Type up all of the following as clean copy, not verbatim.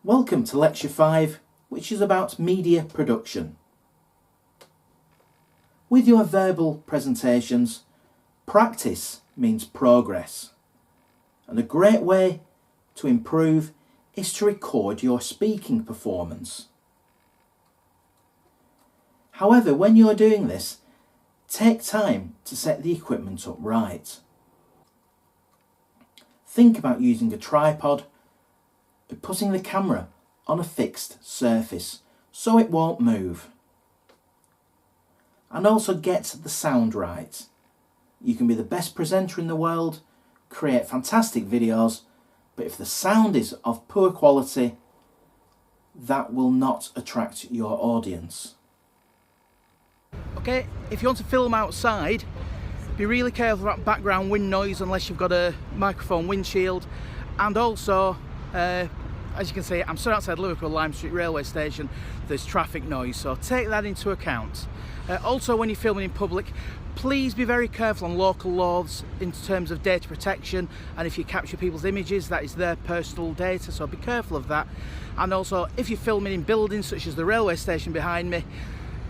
Welcome to Lecture 5, which is about media production. With your verbal presentations, practice means progress. And a great way to improve is to record your speaking performance. However, when you're doing this, take time to set the equipment up right. Think about using a tripod and putting the camera on a fixed surface so it won't move. And also get the sound right. You can be the best presenter in the world, create fantastic videos, but if the sound is of poor quality, that will not attract your audience. Okay, if you want to film outside, be really careful about background wind noise unless you've got a microphone windshield. And also, as you can see, I'm stood outside Liverpool Lime Street railway station. There's traffic noise, so take that into account. Also, when you're filming in public, please be very careful on local laws in terms of data protection, and if you capture people's images, that is their personal data, so be careful of that. And also, if you're filming in buildings such as the railway station behind me,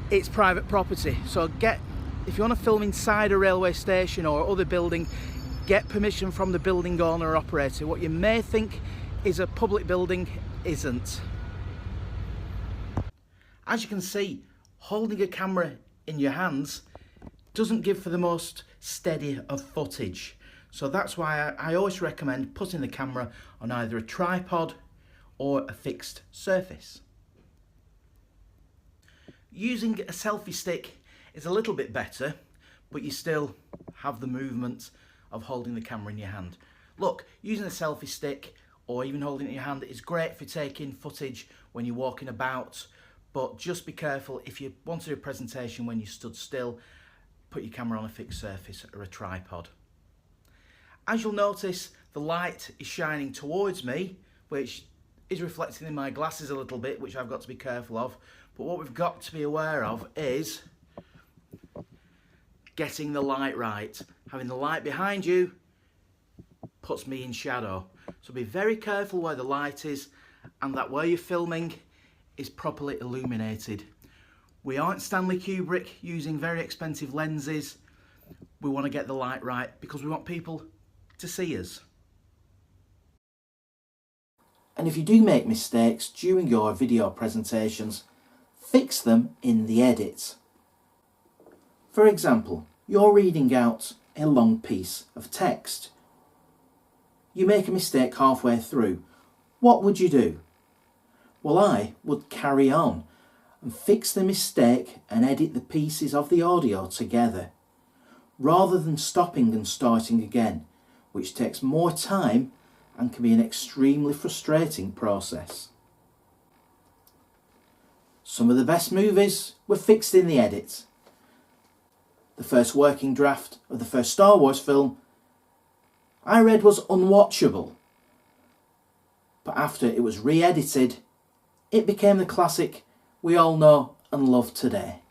it's private property, so if you want to film inside a railway station or other building, get permission from the building owner or operator. What you may think is a public building isn't. As you can see, holding a camera in your hands doesn't give for the most steady of footage. So that's why I always recommend putting the camera on either a tripod or a fixed surface. Using a selfie stick is a little bit better, but you still have the movement of holding the camera in your hand. Look, using a selfie stick or even holding it in your hand is great for taking footage when you're walking about, but just be careful if you want to do a presentation when you stood still, put your camera on a fixed surface or a tripod. As you'll notice, the light is shining towards me, which is reflecting in my glasses a little bit, which I've got to be careful of. But what we've got to be aware of is getting the light right. Having the light behind you puts me in shadow. So be very careful where the light is and that where you're filming is properly illuminated. We aren't Stanley Kubrick using very expensive lenses. We want to get the light right because we want people to see us. And if you do make mistakes during your video presentations, fix them in the edit. For example, you're reading out a long piece of text. You make a mistake halfway through. What would you do? Well, I would carry on and fix the mistake and edit the pieces of the audio together, rather than stopping and starting again, which takes more time and can be an extremely frustrating process. Some of the best movies were fixed in the edit. The first working draft of the first Star Wars film I read was unwatchable, but after it was re-edited, it became the classic we all know and love today.